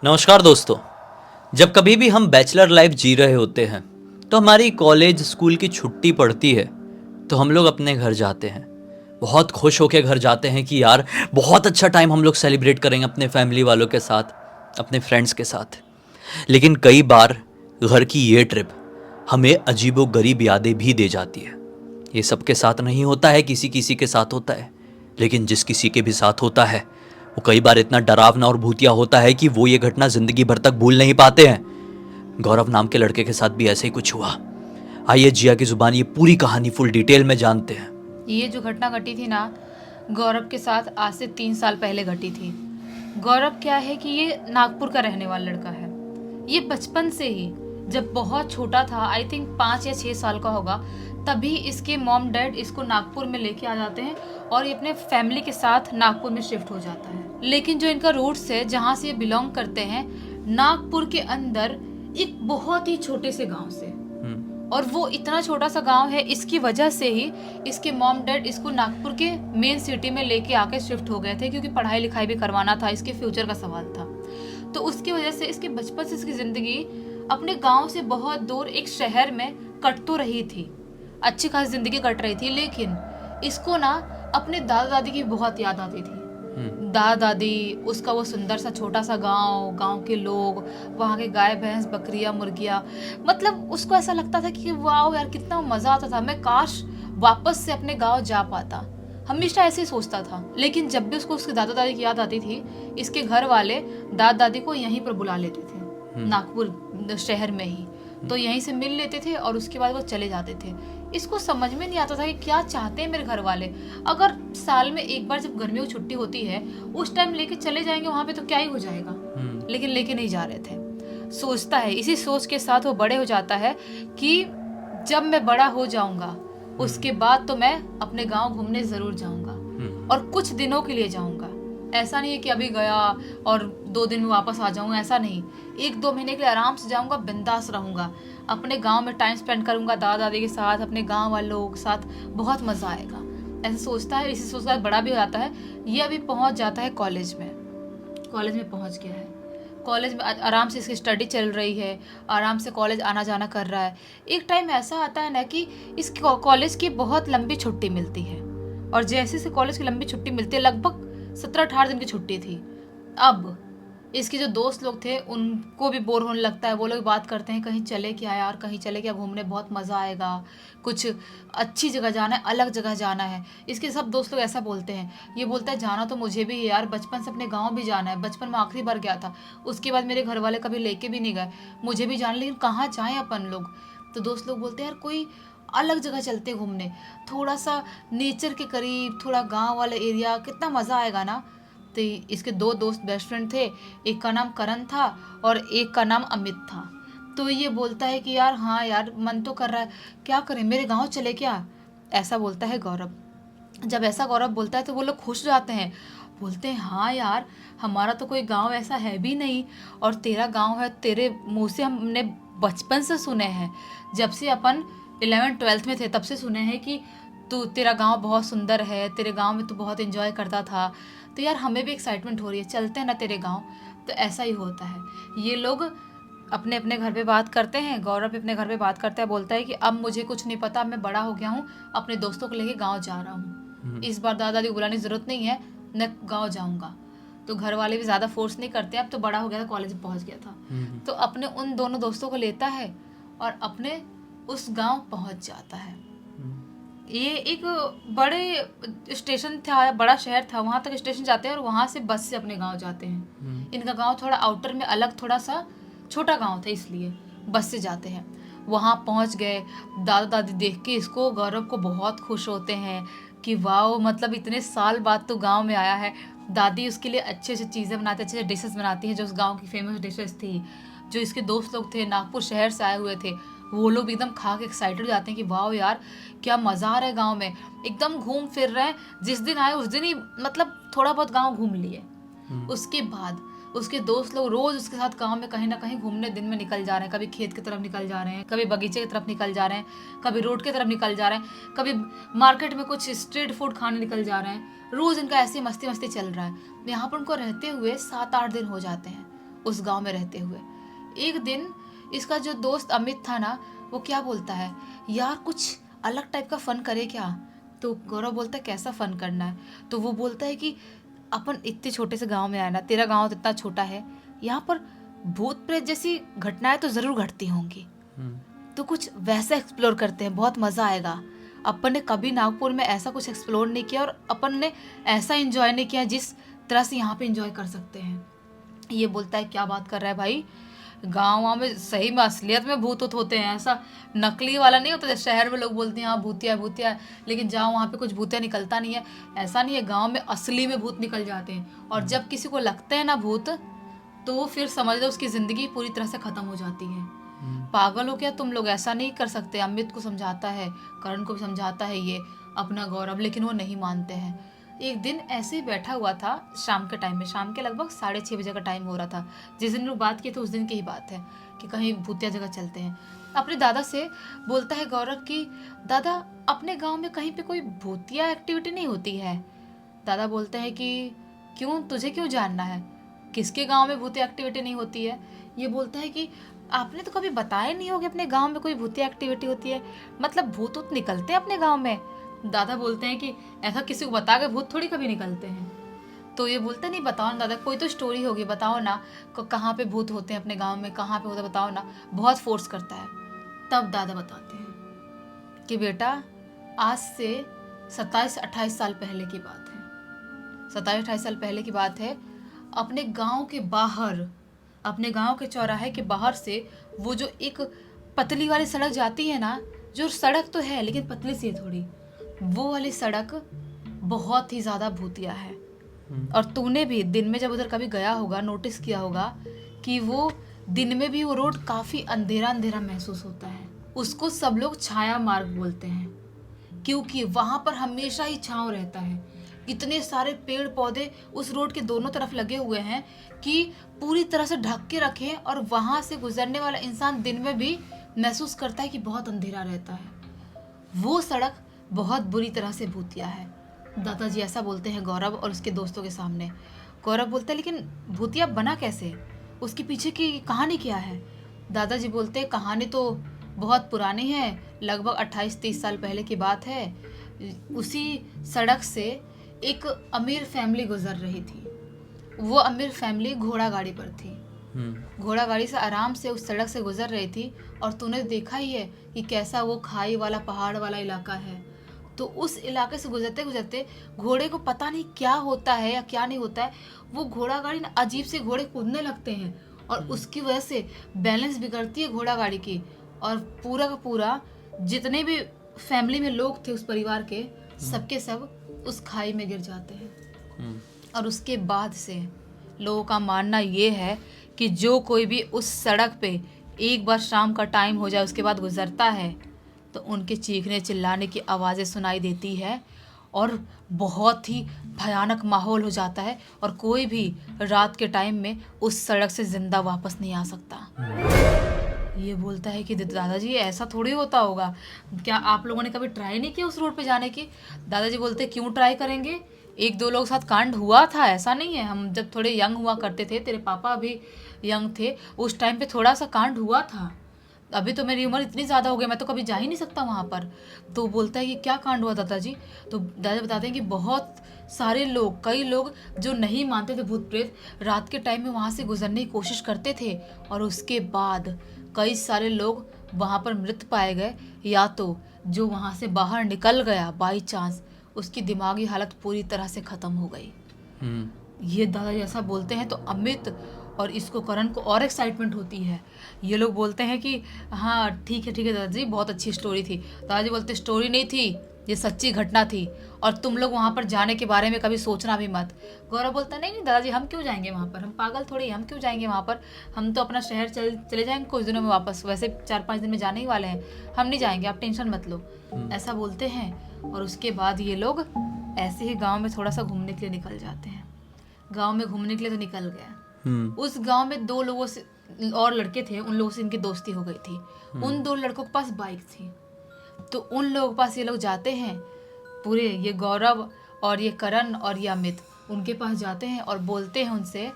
नमस्कार दोस्तों। जब कभी भी हम बैचलर लाइफ जी रहे होते हैं तो हमारी कॉलेज स्कूल की छुट्टी पड़ती है तो हम लोग अपने घर जाते हैं। बहुत खुश होकर घर जाते हैं कि यार बहुत अच्छा टाइम हम लोग सेलिब्रेट करेंगे अपने फैमिली वालों के साथ, अपने फ्रेंड्स के साथ। लेकिन कई बार घर की ये ट्रिप हमें अजीबो गरीब यादें भी दे जाती है। ये सबके साथ नहीं होता है, किसी किसी के साथ होता है। लेकिन जिस किसी के भी साथ होता है वो कई बार इतना डरावना और भूतिया होता है कि वो ये घटना जिंदगी भर तक भूल नहीं पाते हैं। गौरव नाम के लड़के के साथ भी ऐसे ही कुछ हुआ। आइए जिया की जुबान ये पूरी कहानी फुल डिटेल में जानते हैं। ये जो घटना घटी थी ना, गौरव के साथ आज से 3 साल पहले घटी थी। गौरव क्या है कि ये नागपुर का रहने वाला लड़का है। ये बचपन से ही जब बहुत छोटा था, आई थिंक 5 या 6 साल का होगा, तभी इसके मॉम डैड इसको नागपुर में लेके आ जाते हैं और ये अपने फैमिली के साथ नागपुर में शिफ्ट हो जाता है। लेकिन जो इनका रूट्स है, जहाँ से ये बिलोंग करते हैं, नागपुर के अंदर एक बहुत ही छोटे से गांव से। और वो इतना छोटा सा गांव है, इसकी वजह से ही इसके मॉम डैड इसको नागपुर के मेन सिटी में लेके आके शिफ्ट हो गए थे, क्योंकि पढ़ाई लिखाई भी करवाना था, इसके फ्यूचर का सवाल था। तो उसकी वजह से इसके बचपन से इसकी जिंदगी अपने गांव से बहुत दूर एक शहर में कट तो रही थी, अच्छी खासी जिंदगी कट रही थी। लेकिन इसको ना अपने दादा दादी की बहुत याद आती थी। दादा दादी, उसका वो सुंदर सा छोटा सा गांव, गांव के लोग, वहाँ के गाय भैंस बकरियां मुर्गियां, मतलब उसको ऐसा लगता था कि वाह यार कितना मजा आता था, मैं काश वापस से अपने गांव जा पाता। हमेशा ऐसे ही सोचता था। लेकिन जब भी उसको उसके दादा दादी की याद आती थी, इसके घर वाले दादा दादी को यहीं पर बुला लेते थे, नागपुर शहर में ही। तो यहीं से मिल लेते थे और उसके बाद वो चले जाते थे। इसको समझ में नहीं आता था कि क्या चाहते हैं मेरे घर वाले। अगर साल में एक बार जब गर्मियों की छुट्टी होती है उस टाइम लेके चले जाएंगे वहां पे तो क्या ही हो जाएगा, लेकिन लेके नहीं जा रहे थे। सोचता है, इसी सोच के साथ वो बड़े हो जाता है कि जब मैं बड़ा हो जाऊंगा उसके बाद तो मैं अपने गांव घूमने जरूर जाऊंगा, और कुछ दिनों के लिए जाऊंगा। ऐसा नहीं है कि अभी गया और 2 दिन में वापस आ जाऊंगा, ऐसा नहीं। 1-2 महीने के लिए आराम से जाऊंगा, बिंदास रहूंगा, अपने गांव में टाइम स्पेंड करूंगा दादा दादी के साथ, अपने गांव वालों के साथ, बहुत मजा आएगा, ऐसा सोचता है। इसी सोच कर बड़ा भी हो जाता है। ये अभी पहुंच जाता है कॉलेज में। कॉलेज में पहुंच गया है। कॉलेज में आराम से इसकी स्टडी चल रही है, आराम से कॉलेज आना जाना कर रहा है। एक टाइम ऐसा आता है ना कि इस कॉलेज की बहुत लंबी छुट्टी मिलती है, और जैसे से कॉलेज की लंबी छुट्टी मिलती है, लगभग 17-18 दिन की छुट्टी थी। अब इसके जो दोस्त लोग थे उनको भी बोर होने लगता है। वो लोग बात करते हैं कहीं चले क्या यार, कहीं चले क्या घूमने, बहुत मज़ा आएगा, कुछ अच्छी जगह जाना है, अलग जगह जाना है। इसके सब दोस्त लोग ऐसा बोलते हैं। ये बोलता है जाना तो मुझे भी है यार, बचपन से अपने गांव भी जाना है, बचपन में आखिरी बार गया था, उसके बाद मेरे घर वाले कभी लेके भी नहीं गए, मुझे भी जाना, लेकिन कहाँ जाएँ अपन लोग। तो दोस्त लोग बोलते हैं यार कोई अलग जगह चलते घूमने, थोड़ा सा नेचर के करीब, थोड़ा गांव वाला एरिया, कितना मज़ा आएगा ना। तो इसके 2 दोस्त बेस्ट फ्रेंड थे, एक का नाम करण था और एक का नाम अमित था। तो ये बोलता है कि यार हाँ यार मन तो कर रहा है, क्या करें, मेरे गांव चले क्या, ऐसा बोलता है गौरव। जब ऐसा गौरव बोलता है तो वो लोग खुश हो जाते हैं, बोलते हैं हाँ यार हमारा तो कोई गांव ऐसा है भी नहीं, और तेरा गांव है, तेरे मुंह से हमने बचपन से सुने हैं, जब से अपन 11th-12th में थे तब से सुने हैं कि तेरा गांव बहुत सुंदर है, तेरे गांव में तू बहुत एंजॉय करता था, तो यार हमें भी एक्साइटमेंट हो रही है, चलते हैं ना तेरे गांव। तो ऐसा ही होता है। ये लोग अपने अपने घर पे बात करते हैं, गौरव भी अपने घर पे बात करता है, बोलता है कि अब मुझे कुछ नहीं पता, मैं बड़ा हो गया हूँ, अपने दोस्तों को लेके गाँव जा रहा हूँ, इस बार दादा दादी को बुलाने की ज़रूरत नहीं है, मैं गाँव जाऊँगा। तो घर वाले भी ज़्यादा फोर्स नहीं करते, अब तो बड़ा हो गया था, कॉलेज में पहुँच गया था। तो अपने उन दोनों दोस्तों को लेता है और अपने उस गांव पहुंच जाता है। ये एक बड़े स्टेशन था, बड़ा शहर था, वहां तक स्टेशन जाते हैं और वहां से बस से अपने गांव जाते हैं। इनका गांव थोड़ा आउटर में अलग, थोड़ा सा छोटा गांव था, इसलिए बस से जाते हैं। वहां पहुंच गए, दादा दादी देख के इसको, गौरव को, बहुत खुश होते हैं कि वाह, मतलब इतने साल बाद तो गांव में आया है। दादी उसके लिए अच्छे अच्छे चीज़ें बनाती, अच्छे अच्छे डिशेस बनाती हैं, जो उस गांव की फेमस डिशेस थी। जो इसके दोस्त लोग थे, नागपुर शहर से आए हुए थे, वो लोग एकदम खा के एक्साइटेड हो जाते हैं कि वाह यार क्या मज़ा आ रहा है गांव में, एकदम घूम फिर रहे हैं। जिस दिन आए उस दिन ही मतलब थोड़ा बहुत गांव घूम लिए। उसके बाद उसके दोस्त लोग रोज उसके साथ गांव में कहीं ना कहीं घूमने दिन में निकल जा रहे हैं। कभी खेत की तरफ निकल जा रहे हैं, कभी बगीचे की तरफ निकल जा रहे हैं, कभी रोड की तरफ निकल जा रहे हैं, कभी मार्केट में कुछ स्ट्रीट फूड खाने निकल जा रहे हैं। रोज इनका ऐसे मस्ती मस्ती चल रहा है। यहाँ पर उनको रहते हुए 7-8 दिन हो जाते हैं। उस गांव में रहते हुए। एक दिन इसका जो दोस्त अमित था ना, वो क्या बोलता है, यार कुछ अलग टाइप का फन करे क्या। तो गौरव बोलता है कैसा फन करना है। तो वो बोलता है कि अपन इतने छोटे से गांव में आए ना, तेरा गांव तो इतना छोटा है, यहाँ पर भूत प्रेत जैसी घटनाएं तो जरूर घटती होंगी, तो कुछ वैसा एक्सप्लोर करते हैं, बहुत मजा आएगा। अपन ने कभी नागपुर में ऐसा कुछ एक्सप्लोर नहीं किया और अपन ने ऐसा एंजॉय नहीं किया जिस तरह से यहाँ पे एंजॉय कर सकते हैं। ये बोलता है क्या बात कर रहा है भाई, गाँव में सही में असलियत में भूत होते हैं, ऐसा नकली वाला नहीं होता। जैसे शहर में लोग बोलते हैं हाँ भूतिया है भूतिया है, लेकिन जाओ वहाँ पे कुछ भूतिया निकलता नहीं है। ऐसा नहीं है, गाँव में असली में भूत निकल जाते हैं। और जब किसी को लगता है ना भूत, तो फिर समझ लो उसकी जिंदगी पूरी तरह से खत्म हो जाती है। पागल हो क्या तुम लोग, ऐसा नहीं कर सकते। अमित को समझाता है, करण को भी समझाता है ये अपना गौरव, लेकिन वो नहीं मानते हैं। एक दिन ऐसे ही बैठा हुआ था शाम के टाइम में, शाम के लगभग 6:30 बजे का टाइम हो रहा था। जिस दिन लोग बात किए थे उस दिन की ही बात है कि कहीं भूतिया जगह चलते हैं। अपने दादा से बोलता है गौरव कि दादा अपने गांव में कहीं पे कोई भूतिया एक्टिविटी नहीं होती है। दादा बोलते हैं कि क्यों, तुझे क्यों जानना है, किसके गांव में भूतिया एक्टिविटी नहीं होती है। ये बोलता है कि आपने तो कभी बताया नहीं होगा अपने गांव में कोई भूतिया एक्टिविटी होती है, मतलब भूत उत निकलते हैं अपने गांव में। दादा बोलते हैं कि ऐसा किसी को बता के भूत थोड़ी कभी निकलते हैं। तो ये बोलते नहीं, बताओ ना दादा, कोई तो स्टोरी होगी, बताओ ना कहाँ पे भूत होते हैं अपने गांव में, कहाँ पे होता है बताओ ना। बहुत फोर्स करता है। तब दादा बताते हैं कि बेटा आज से 27-28 साल पहले की बात है, 27-28 साल पहले की बात है। अपने गांव के बाहर, अपने गांव के चौराहे के बाहर से वो जो एक पतली वाली सड़क जाती है ना, जो सड़क तो है लेकिन पतली सी है थोड़ी, वो वाली सड़क बहुत ही ज़्यादा भूतिया है। और तूने भी दिन में जब उधर कभी गया होगा, नोटिस किया होगा कि वो दिन में भी वो रोड काफ़ी अंधेरा अंधेरा महसूस होता है। उसको सब लोग छाया मार्ग बोलते हैं, क्योंकि वहाँ पर हमेशा ही छांव रहता है। इतने सारे पेड़ पौधे उस रोड के दोनों तरफ लगे हुए हैं कि पूरी तरह से ढक के रखे, और वहाँ से गुजरने वाला इंसान दिन में भी महसूस करता है कि बहुत अंधेरा रहता है। वो सड़क बहुत बुरी तरह से भूतिया है। दादाजी ऐसा बोलते हैं गौरव और उसके दोस्तों के सामने। गौरव बोलता है लेकिन भूतिया बना कैसे, उसके पीछे की कहानी क्या है। दादाजी बोलते हैं कहानी तो बहुत पुरानी है, लगभग 28-30 साल पहले की बात है। उसी सड़क से एक अमीर फैमिली गुजर रही थी। वो अमीर फैमिली घोड़ा गाड़ी पर थी, घोड़ा गाड़ी से आराम से उस सड़क से गुजर रही थी। और तूने देखा ही है कि कैसा वो खाई वाला पहाड़ वाला इलाका है। तो उस इलाके से गुजरते गुजरते घोड़े को पता नहीं क्या होता है या क्या नहीं होता है, वो घोड़ा गाड़ी ना अजीब से घोड़े कूदने लगते हैं, और उसकी वजह से बैलेंस बिगड़ती है घोड़ा गाड़ी की। और पूरा का पूरा जितने भी फैमिली में लोग थे उस परिवार के, सबके सब उस खाई में गिर जाते हैं। और उसके बाद से लोगों का मानना ये है कि जो कोई भी उस सड़क पे एक बार शाम का टाइम हो जाए उसके बाद गुजरता है, तो उनके चीखने चिल्लाने की आवाज़ें सुनाई देती है, और बहुत ही भयानक माहौल हो जाता है, और कोई भी रात के टाइम में उस सड़क से ज़िंदा वापस नहीं आ सकता। ये बोलता है कि दादाजी ऐसा थोड़ी होता होगा, क्या आप लोगों ने कभी ट्राई नहीं किया उस रोड पे जाने की। दादाजी बोलते हैं क्यों ट्राई करेंगे, 1-2 लोगों के साथ कांड हुआ था, ऐसा नहीं है। हम जब थोड़े यंग हुआ करते थे, तेरे पापा भी यंग थे, उस टाइम पे थोड़ा सा कांड हुआ था। अभी तो मेरी उम्र इतनी ज़्यादा हो गई, मैं तो कभी जा ही नहीं सकता वहाँ पर। तो बोलता है कि क्या कांड हुआ दादाजी। तो दादा बताते हैं कि बहुत सारे लोग, कई लोग जो नहीं मानते थे भूत प्रेत, रात के टाइम में वहाँ से गुजरने की कोशिश करते थे, और उसके बाद कई सारे लोग वहाँ पर मृत पाए गए, या तो जो वहाँ से बाहर निकल गया बाई चांस, उसकी दिमागी हालत पूरी तरह से ख़त्म हो गई। ये दादाजी ऐसा बोलते हैं तो अमित और इसको करण को और एक्साइटमेंट होती है। ये लोग बोलते हैं कि हाँ ठीक है दादाजी, बहुत अच्छी स्टोरी थी। दादाजी बोलते स्टोरी नहीं थी, ये सच्ची घटना थी, और तुम लोग वहाँ पर जाने के बारे में कभी सोचना भी मत। गौरव बोलता नहीं दादाजी, हम क्यों जाएंगे वहाँ पर, हम पागल थोड़ी, हम क्यों जाएंगे वहाँ पर, हम तो अपना शहर चले जाएंगे कुछ दिनों में वापस, वैसे 4-5 दिन में जाने ही वाले हैं, हम नहीं जाएंगे, आप टेंशन मत लो। ऐसा बोलते हैं, और उसके बाद ये लोग ऐसे ही गाँव में थोड़ा सा घूमने के लिए निकल जाते हैं। गाँव में घूमने के लिए तो निकल गया। उस गांव में 2 लोगों से और लड़के थे, उन लोगों से इनकी दोस्ती हो गई थी। उन 2 लड़कों के पास बाइक थी, तो उन लोगों के पास ये लोग जाते हैं, पूरे ये गौरव और ये करण और ये अमित उनके पास जाते हैं और बोलते हैं उनसे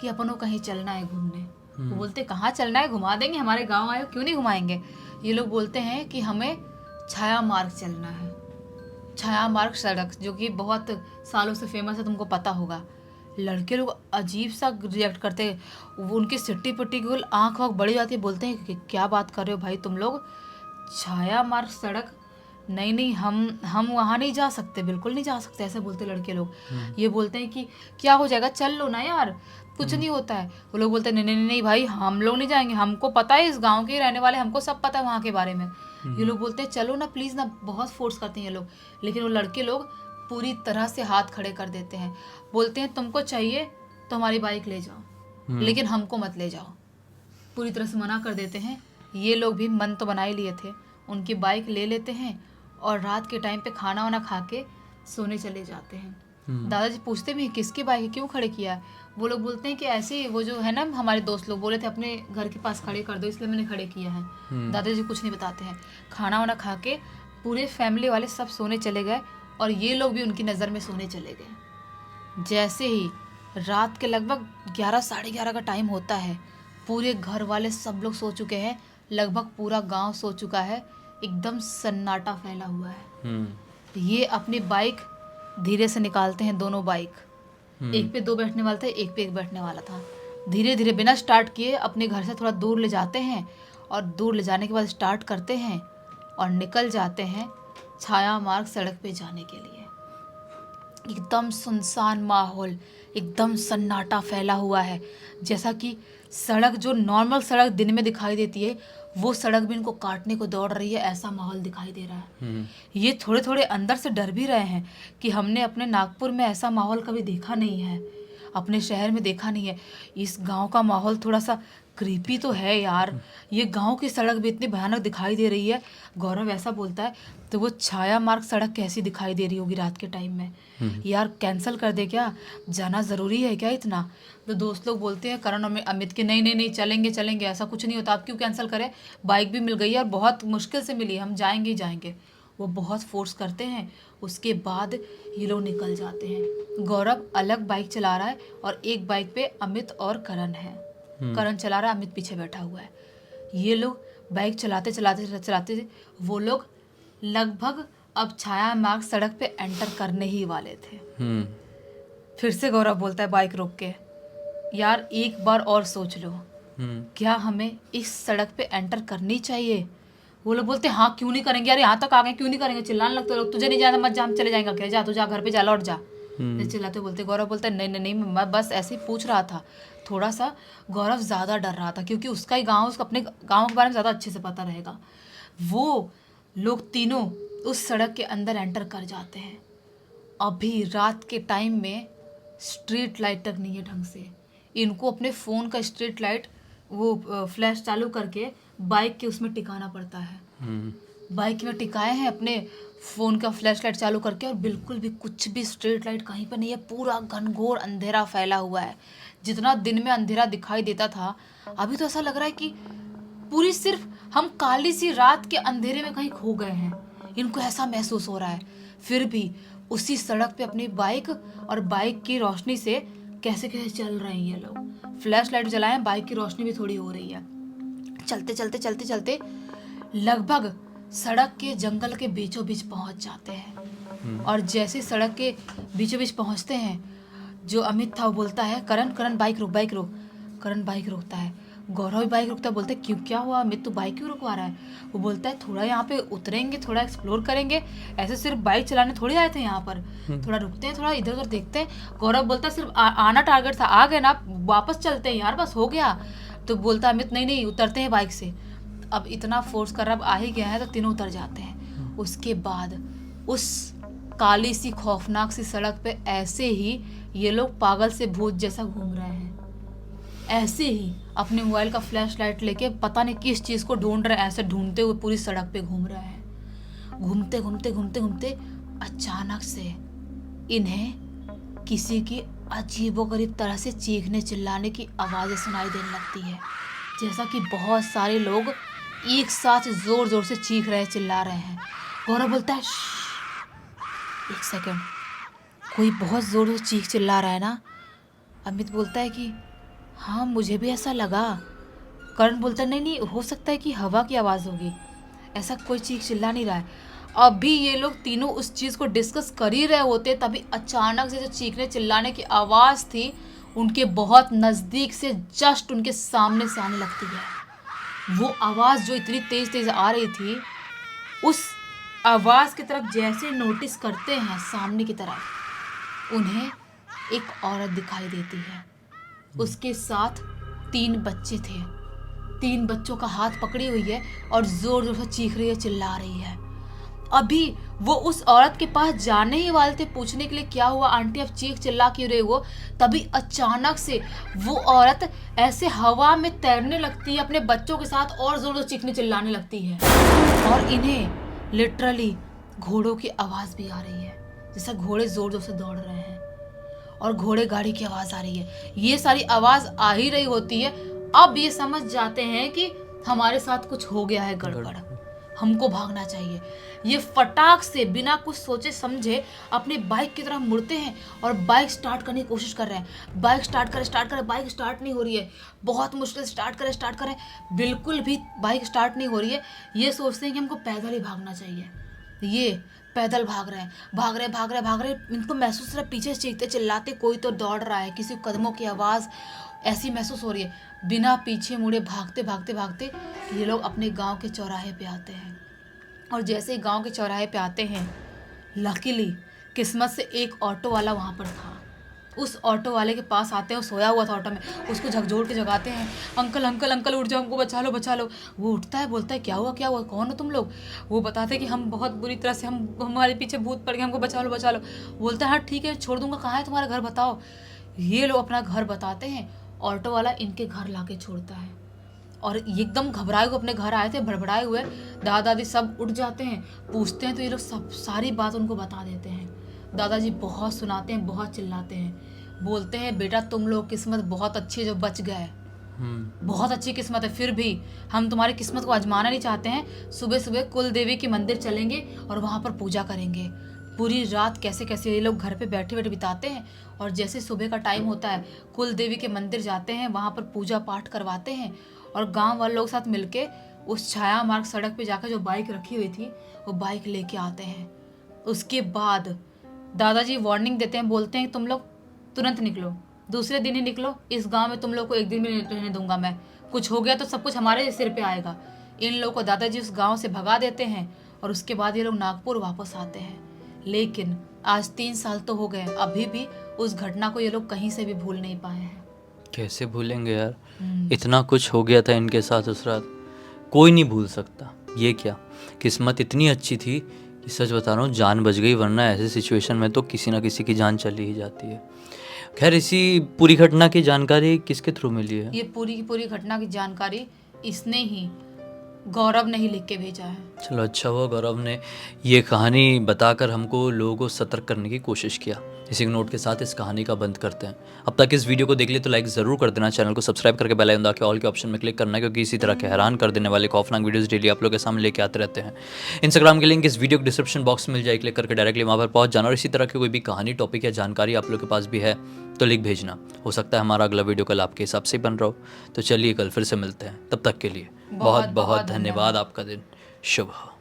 कि अपन को कहीं चलना है घूमने। वो बोलते कहाँ चलना है, घुमा देंगे, हमारे गांव आए हो, क्यों नहीं घुमाएंगे। ये लोग बोलते हैं कि हमें छाया मार्ग चलना है। छाया मार्ग सड़क जो कि बहुत सालों से फेमस है, तुमको पता होगा। लड़के लोग अजीब सा रिएक्ट करते हैं, वो उनकी सिट्टी पिट्टी की आँख वाँख बड़ी जाती है, बोलते हैं कि क्या बात कर रहे हो भाई तुम लोग, छाया मार्ग सड़क, नहीं नहीं हम वहाँ नहीं जा सकते, बिल्कुल नहीं जा सकते, ऐसे बोलते लड़के लोग। ये बोलते हैं कि क्या हो जाएगा, चल लो ना यार, कुछ नहीं होता है। वो लोग बोलते हैं नहीं नहीं नहीं भाई, हम लोग नहीं जाएंगे, हमको पता है, इस गांव के रहने वाले, हमको सब पता है वहाँ के बारे में। ये लोग बोलते हैं चलो ना प्लीज़ ना, बहुत फोर्स करते हैं ये लोग। लेकिन वो लड़के लोग पूरी तरह से हाथ खड़े कर देते हैं, बोलते हैं तुमको चाहिए तो हमारी बाइक ले जाओ, लेकिन हमको मत ले जाओ। पूरी तरह से मना कर देते हैं। ये लोग भी मन तो बना ही लिए थे, उनकी बाइक ले लेते हैं और रात के टाइम पे खाना वाना खा के सोने चले जाते हैं। दादाजी पूछते भी हैं किसकी बाइक है, क्यों खड़े किया है। वो लोग बोलते हैं कि ऐसे ही, वो जो है ना हमारे दोस्त लोग बोले थे अपने घर के पास खड़े कर दो, इसलिए मैंने खड़े किया है। दादाजी कुछ नहीं बताते हैं। खाना वाना खा के पूरे फैमिली वाले सब सोने चले गए और ये लोग भी उनकी नज़र में सोने चले गए। जैसे ही रात के लगभग 11 साढ़े 11 का टाइम होता है, पूरे घर वाले सब लोग सो चुके हैं, लगभग पूरा गांव सो चुका है, एकदम सन्नाटा फैला हुआ है। ये अपनी बाइक धीरे से निकालते हैं, दोनों बाइक, एक पे 2 बैठने वाला था, एक पे 1 बैठने वाला था। धीरे धीरे बिना स्टार्ट किए अपने घर से थोड़ा दूर ले जाते हैं और दूर ले जाने के बाद स्टार्ट करते हैं और निकल जाते हैं छाया मार्ग सड़क पे जाने के लिए। एकदम सुनसान माहौल, एकदम सन्नाटा फैला हुआ है, जैसा कि सड़क जो नॉर्मल सड़क दिन में दिखाई देती है, वो सड़क भी इनको काटने को दौड़ रही है, ऐसा माहौल दिखाई दे रहा है। ये थोड़े थोड़े अंदर से डर भी रहे हैं कि हमने अपने नागपुर में ऐसा माहौल कभी देखा नहीं है, अपने शहर में देखा नहीं है। इस गांव का माहौल थोड़ा सा क्रीपी तो है यार, ये गांव की सड़क भी इतनी भयानक दिखाई दे रही है। गौरव ऐसा बोलता है, तो वो छाया मार्ग सड़क कैसी दिखाई दे रही होगी रात के टाइम में, यार कैंसिल कर दे क्या, जाना ज़रूरी है क्या इतना। तो दोस्त लोग बोलते हैं करण और अमित के नहीं नहीं नहीं चलेंगे चलेंगे, ऐसा कुछ नहीं होता, आप क्यों कैंसिल करें, बाइक भी मिल गई है और बहुत मुश्किल से मिली, हम जाएंगे ही जाएंगे। वो बहुत फोर्स करते हैं, उसके बाद ये लोग निकल जाते हैं। गौरव अलग बाइक चला रहा है और एक बाइक पे अमित और करण है। करण चला रहा है, अमित पीछे बैठा हुआ है। ये लोग बाइक चलाते चलाते चलाते वो लोग लगभग अब छाया मार्ग सड़क पे एंटर करने ही वाले थे। फिर से गौरव बोलता है बाइक रोक के, यार एक बार और सोच लो, क्या हमें इस सड़क पे एंटर करनी चाहिए। वो लोग बोलते हैं हाँ क्यों नहीं करेंगे यार, यहाँ तक आ गए क्यों नहीं करेंगे, चिल्लाने लगते लोग, तुझे नहीं जाना मत जा, हम चले जाएंगे अकेले, जा तू जा घर पे जा, लौट जा। चिल्लाते बोलते, गौरव बोलता है नहीं नहीं नहीं, मैं बस ऐसे ही पूछ रहा था। थोड़ा सा गौरव ज़्यादा डर रहा था क्योंकि उसका ही गाँव, उसको अपने गाँव के बारे में ज़्यादा अच्छे से पता रहेगा। वो लोग तीनों उस सड़क के अंदर एंटर कर जाते हैं। अभी रात के टाइम में स्ट्रीट लाइट तक नहीं है ढंग से, इनको अपने फ़ोन का स्ट्रीट लाइट वो फ्लैश चालू करके बाइक के उसमें टिकाना पड़ता है। बाइक में टिकाए हैं अपने फ़ोन का फ्लैश लाइट चालू करके, और बिल्कुल भी कुछ भी स्ट्रीट लाइट कहीं पर नहीं है, पूरा घनघोर अंधेरा फैला हुआ है। जितना दिन में अंधेरा दिखाई देता था, अभी तो ऐसा लग रहा है कि पूरी सिर्फ हम काली सी रात के अंधेरे में कहीं खो गए हैं, इनको ऐसा महसूस हो रहा है। फिर भी उसी सड़क पे अपनी बाइक और बाइक की रोशनी से कैसे कैसे चल रहे हैं ये लोग। फ्लैश लाइट जलाए, बाइक की रोशनी भी थोड़ी हो रही है। चलते चलते चलते चलते लगभग सड़क के जंगल के बीचों बीच पहुंच जाते हैं। और जैसे सड़क के बीचों बीच पहुंचते हैं, जो अमित था वो बोलता है करण करण बाइक रोक बाइक रोक। करण बाइक रोकता है, गौरव भी बाइक रुकता है, बोलते क्यों क्या हुआ अमित, तो बाइक क्यों रुकवा रहा है। वो बोलता है थोड़ा यहाँ पे उतरेंगे, थोड़ा एक्सप्लोर करेंगे, ऐसे सिर्फ बाइक चलाने थोड़ी आए थे यहाँ पर, थोड़ा रुकते हैं, थोड़ा इधर उधर देखते हैं। गौरव बोलता है सिर्फ आना टारगेट था, आ गए ना, वापस चलते हैं यार, बस हो गया। तो बोलता अमित नहीं नहीं उतरते हैं बाइक से, अब इतना फोर्स कर रहा, अब आ ही गया है, तो तीनों उतर जाते हैं। उसके बाद उस काली सी खौफनाक सी सड़क पे ऐसे ही ये लोग पागल से भूत जैसा घूम रहे हैं, ऐसे ही अपने मोबाइल का फ्लैश लाइट लेके पता नहीं किस चीज़ को ढूंढ रहे हैं, ऐसे ढूंढते हुए पूरी सड़क पे घूम रहे हैं। घूमते घूमते घूमते घूमते अचानक से इन्हें किसी की अजीबोगरीब तरह से चीखने चिल्लाने की आवाज़ें सुनाई देने लगती है, जैसा कि बहुत सारे लोग एक साथ जोर जोर से चीख रहे चिल्ला रहे हैं। गौरव बोलता है एक सेकंड, कोई बहुत जोर से चीख चिल्ला रहा है ना। अमित बोलता है कि हाँ, मुझे भी ऐसा लगा। करण बोलता नहीं नहीं, हो सकता है कि हवा की आवाज़ होगी, ऐसा कोई चीख चिल्ला नहीं रहा है। अभी ये लोग तीनों उस चीज़ को डिस्कस कर ही रहे होते, तभी अचानक से जो चीखने चिल्लाने की आवाज़ थी उनके बहुत नज़दीक से जस्ट उनके सामने से आने लगती है। वो आवाज़ जो इतनी तेज़ तेज़ आ रही थी, उस आवाज़ की तरफ जैसे नोटिस करते हैं सामने की तरफ, उन्हें एक औरत दिखाई देती है। उसके साथ 3 बच्चे थे। 3 बच्चों का हाथ पकड़ी हुई है और जोर जोर से चीख रही है, चिल्ला रही है। अभी वो उस औरत के पास जाने ही वाले थे पूछने के लिए, क्या हुआ आंटी, अब चीख चिल्ला क्यों रहे हो? तभी अचानक से वो औरत ऐसे हवा में तैरने लगती है अपने बच्चों के साथ और जोर जोर चीखने चिल्लाने लगती है। और इन्हें लिटरली घोड़ों की आवाज़ भी आ रही है, जैसे घोड़े जोर जोर से दौड़ रहे हैं और घोड़े गाड़ी की आवाज़ आ रही है। ये सारी आवाज़ आ ही रही होती है। अब ये समझ जाते हैं कि हमारे साथ कुछ हो गया है गड़बड़, हमको भागना चाहिए। ये फटाक से बिना कुछ सोचे समझे अपनी बाइक की तरफ मुड़ते हैं और बाइक स्टार्ट करने की कोशिश कर रहे हैं। बाइक स्टार्ट करें, बाइक स्टार्ट नहीं हो रही है। बहुत मुश्किल स्टार्ट करें, बिल्कुल भी बाइक स्टार्ट नहीं हो रही है। ये सोचते हैं कि हमको पैदल ही भागना चाहिए। ये पैदल भाग रहे हैं। इनको महसूस हो रहा है पीछे चीखते चिल्लाते कोई तो दौड़ रहा है, किसी कदमों की आवाज़ ऐसी महसूस हो रही है। बिना पीछे मुड़े भागते ये लोग अपने गांव के चौराहे पे आते हैं। और जैसे ही गांव के चौराहे पे आते हैं, लकीली किस्मत से एक ऑटो वाला वहाँ पर था। उस ऑटो वाले के पास आते हैं, वो सोया हुआ था ऑटो में। उसको झकझोर के जगाते हैं, अंकल उठ जाओ, हमको बचा लो। वो उठता है, बोलता है क्या हुआ, कौन हो तुम लोग? वो बताते हैं कि हम बहुत बुरी तरह से, हमारे पीछे भूत पड़ गए, हमको बचा लो। बोलता है हाँ ठीक है, छोड़ दूंगा, कहाँ है तुम्हारा घर बताओ। ये लोग अपना घर बताते हैं। ऑटो वाला इनके घर ला के छोड़ता है और एकदम घबराए हुए अपने घर आए थे, भड़बड़ाए हुए। दादाजी सब उठ जाते हैं, पूछते हैं तो ये लोग सब सारी बात उनको बता देते हैं। दादाजी बहुत सुनाते हैं, बहुत चिल्लाते हैं, बोलते हैं बेटा तुम लोग किस्मत बहुत अच्छी है जो बच गए, बहुत अच्छी किस्मत है। फिर भी हम तुम्हारी किस्मत को आजमाना नहीं चाहते हैं। सुबह सुबह कुल देवी के मंदिर चलेंगे और वहाँ पर पूजा करेंगे। पूरी रात कैसे ये लोग घर पे बैठे बिताते हैं और जैसे सुबह का टाइम होता है कुल देवी के मंदिर जाते हैं, वहाँ पर पूजा पाठ करवाते हैं और गांव वाले लोग साथ मिलके उस छाया मार्ग सड़क पे जाकर जो बाइक रखी हुई थी वो बाइक लेके आते हैं। उसके बाद दादाजी वार्निंग देते हैं, बोलते हैं तुम लोग तुरंत निकलो, दूसरे दिन ही निकलो, इस गांव में तुम लोग को एक दिन भी नहीं रहने दूंगा मैं, कुछ हो गया तो सब कुछ हमारे सिर पे आएगा। इन लोगों को दादाजी उस गांव से भगा देते हैं और उसके बाद ये लोग नागपुर वापस आते हैं। लेकिन आज 3 साल तो हो गए, अभी भी उस घटना को ये लोग कहीं से भी भूल नहीं पाए हैं। कैसे भूलेंगे यार, इतना कुछ हो गया था इनके साथ उस रात, कोई नहीं भूल सकता। ये क्या किस्मत इतनी अच्छी थी कि सच बता रहा हूँ जान बच गई, वरना ऐसे सिचुएशन में तो किसी ना किसी की जान चली ही जाती है। खैर इसी पूरी घटना की जानकारी किसके थ्रू मिली है? ये पूरी की पूरी घटना की जानकारी इसने ही, गौरव ने ही लिख के भेजा है। चलो अच्छा हुआ गौरव ने ये कहानी बताकर हमको लोगों को सतर्क करने की कोशिश किया। इसी नोट के साथ इस कहानी का बंद करते हैं। अब तक इस वीडियो को देख लिए तो लाइक ज़रूर कर देना, चैनल को सब्सक्राइब करके बेल आइकन दबा के ऑल के ऑप्शन में क्लिक करना, क्योंकि इसी तरह के हैरान कर देने वाले खौफनाक वीडियोस डेली आप लोगों के सामने लेके आते रहते हैं। इंस्टाग्राम की लिंक इस वीडियो के डिस्क्रिप्शन बॉक्स में मिल जाए, क्लिक करके डायरेक्टली वहाँ पर पहुँच जाना। और इसी तरह की कोई भी कहानी, टॉपिक या जानकारी आप लोग के पास भी है तो लिख भेजना, हो सकता है हमारा अगला वीडियो कल आपके हिसाब से बन रहा हो। तो चलिए कल फिर से मिलते हैं, तब तक के लिए बहुत बहुत धन्यवाद। आपका दिन शुभ हो।